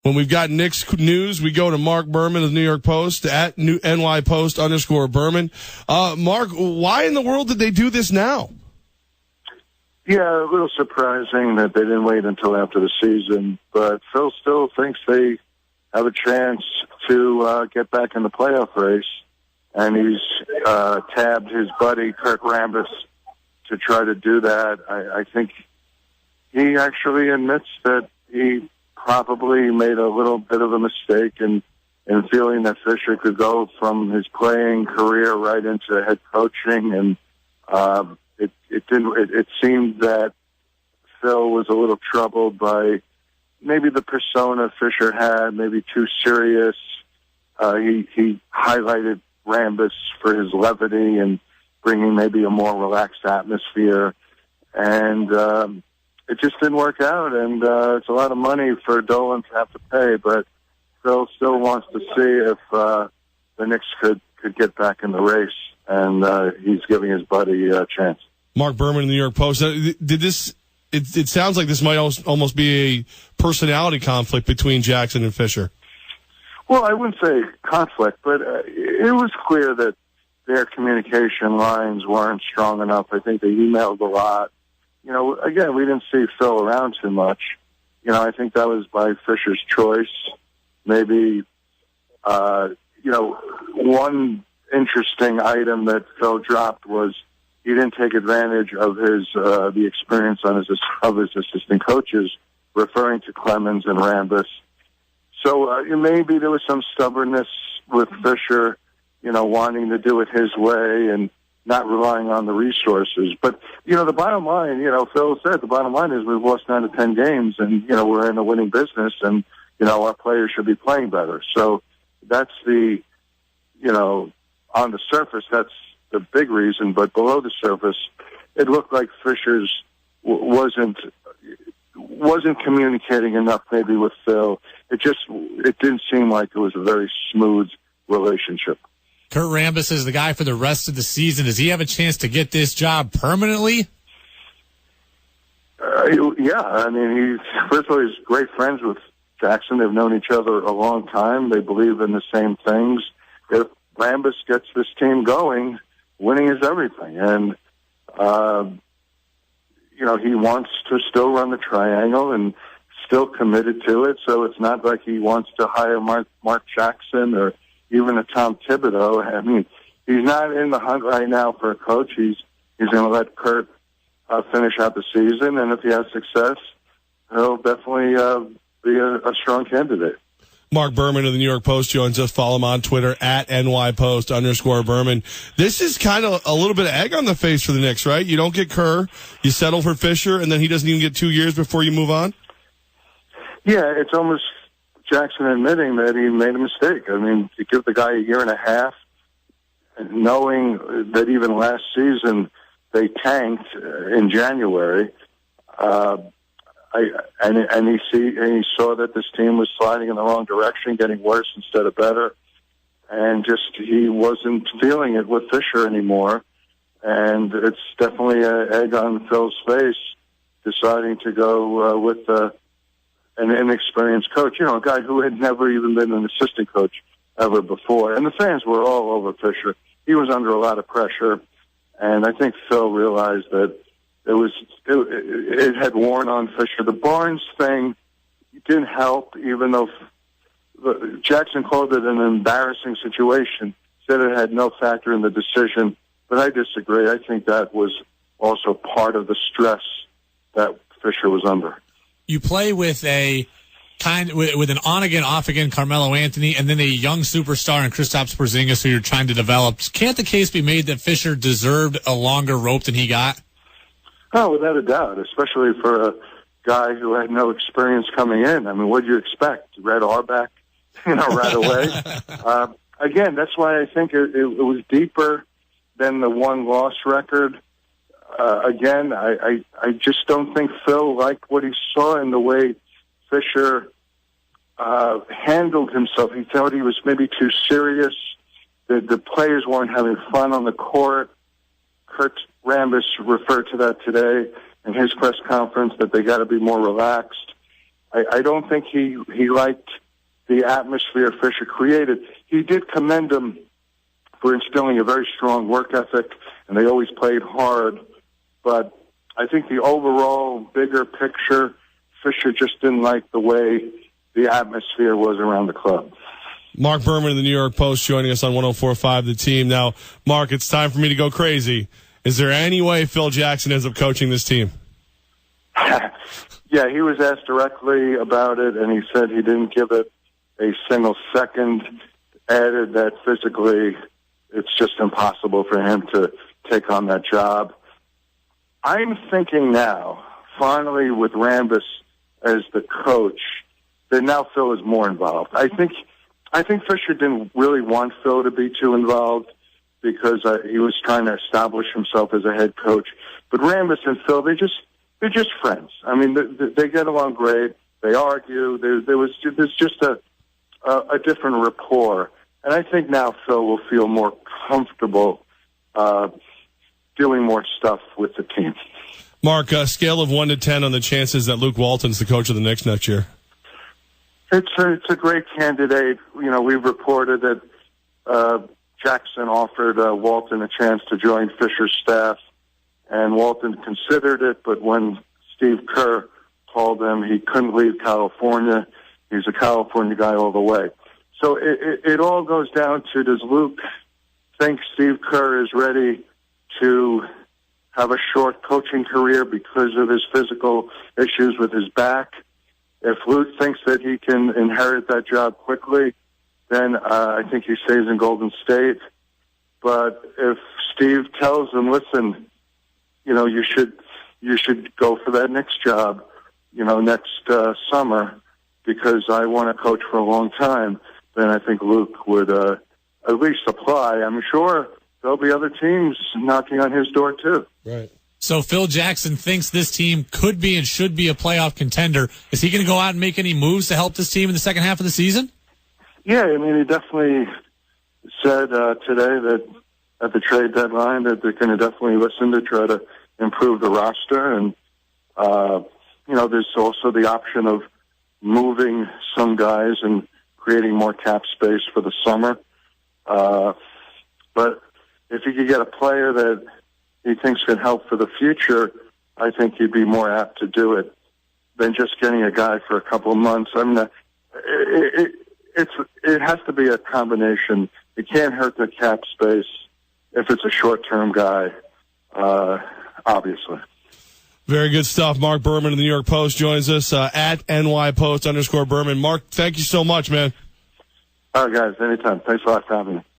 When we've got Knicks news, we go to Marc Berman of the New York Post at NYPost_Berman. Mark, why in the world did they do this now? Yeah, a little surprising that they didn't wait until after the season, but Phil still thinks they have a chance to get back in the playoff race, and he's tabbed his buddy Kurt Rambis to try to do that. I think he actually admits that he probably made a little bit of a mistake in feeling that Fisher could go from his playing career right into head coaching, and it seemed that Phil was a little troubled by maybe the persona Fisher had, maybe too serious. He highlighted Rambis for his levity and bringing maybe a more relaxed atmosphere, and it just didn't work out, and it's a lot of money for Dolan to have to pay, but Phil still wants to see if the Knicks could get back in the race, and he's giving his buddy a chance. Marc Berman in the New York Post. It sounds like this might almost be a personality conflict between Jackson and Fisher. Well, I wouldn't say conflict, but it was clear that their communication lines weren't strong enough. I think they emailed a lot. You know, again, we didn't see Phil around too much. You know, I think that was by Fisher's choice. Maybe, one interesting item that Phil dropped was he didn't take advantage of the experience of his assistant coaches, referring to Clemens and Rambis. So maybe there was some stubbornness with Fisher, wanting to do it his way and not relying on the resources. But, the bottom line, Phil said, the bottom line is we've lost 9 to 10 games and, we're in a winning business and, our players should be playing better. So that's on the surface, that's the big reason. But below the surface, it looked like Fisher's wasn't communicating enough maybe with Phil. It didn't seem like it was a very smooth relationship. Kurt Rambis is the guy for the rest of the season. Does he have a chance to get this job permanently? Yeah, I mean, first of all, he's great friends with Jackson. They've known each other a long time. They believe in the same things. If Rambis gets this team going, winning is everything. And, he wants to still run the triangle and still committed to it. So it's not like he wants to hire Mark Jackson or even a Tom Thibodeau. I mean, he's not in the hunt right now for a coach. He's going to let Kurt finish out the season, and if he has success, he'll definitely be a strong candidate. Marc Berman of the New York Post joins us. Follow him on Twitter at NYPost_Berman. This is kind of a little bit of egg on the face for the Knicks, right? You don't get Kerr, you settle for Fisher, and then he doesn't even get 2 years before you move on? Yeah, it's almost Jackson admitting that he made a mistake. I mean, to give the guy a year and a half, knowing that even last season they tanked in January, he saw that this team was sliding in the wrong direction, getting worse instead of better, and he wasn't feeling it with Fisher anymore. And it's definitely an egg on Phil's face, deciding to go with an inexperienced coach, a guy who had never even been an assistant coach ever before. And the fans were all over Fisher. He was under a lot of pressure, and I think Phil realized that it had worn on Fisher. The Barnes thing didn't help, even though Jackson called it an embarrassing situation, said it had no factor in the decision. But I disagree. I think that was also part of the stress that Fisher was under. You play with an on-again, off-again Carmelo Anthony, and then a young superstar in Kristaps Porzingis who you're trying to develop. Can't the case be made that Fisher deserved a longer rope than he got? Oh, without a doubt, especially for a guy who had no experience coming in. I mean, what do you expect? Red Auerbach, right away? Again, that's why I think it was deeper than the one-loss record. Again, I just don't think Phil liked what he saw in the way Fisher handled himself. He thought he was maybe too serious. The players weren't having fun on the court. Kurt Rambis referred to that today in his press conference, that they got to be more relaxed. I don't think he liked the atmosphere Fisher created. He did commend him for instilling a very strong work ethic, and they always played hard. But I think the overall bigger picture, Fisher just didn't like the way the atmosphere was around the club. Marc Berman of the New York Post joining us on 104.5 The Team. Now, Mark, it's time for me to go crazy. Is there any way Phil Jackson ends up coaching this team? Yeah, he was asked directly about it, and he said he didn't give it a single second, added that physically it's just impossible for him to take on that job. I'm thinking now, finally with Rambis as the coach, that now Phil is more involved. I think Fisher didn't really want Phil to be too involved because he was trying to establish himself as a head coach. But Rambis and Phil, they're just friends. I mean, they get along great. They argue. There's just a different rapport. And I think now Phil will feel more comfortable doing more stuff with the team. Mark, scale of 1 to 10 on the chances that Luke Walton's the coach of the Knicks next year. It's a great candidate. You know, we've reported that Jackson offered Walton a chance to join Fisher's staff, and Walton considered it, but when Steve Kerr called him, he couldn't leave California. He's a California guy all the way. So it all goes down to, does Luke think Steve Kerr is ready to have a short coaching career because of his physical issues with his back? If Luke thinks that he can inherit that job quickly, then I think he stays in Golden State. But if Steve tells him, listen, you know, you should go for that Knicks job, you know, next summer, because I want to coach for a long time, then I think Luke would at least apply. I'm sure there'll be other teams knocking on his door too. Right. So Phil Jackson thinks this team could be and should be a playoff contender. Is he going to go out and make any moves to help this team in the second half of the season? Yeah, I mean, he definitely said today that at the trade deadline that they're going to definitely listen to try to improve the roster. And, you know, there's also the option of moving some guys and creating more cap space for the summer. But if he could get a player that he thinks can help for the future, I think he'd be more apt to do it than just getting a guy for a couple of months. I mean, it has to be a combination. It can't hurt the cap space if it's a short-term guy, obviously. Very good stuff. Marc Berman of the New York Post joins us at NYPost_Berman. Mark, thank you so much, man. All right, guys, anytime. Thanks a lot for having me.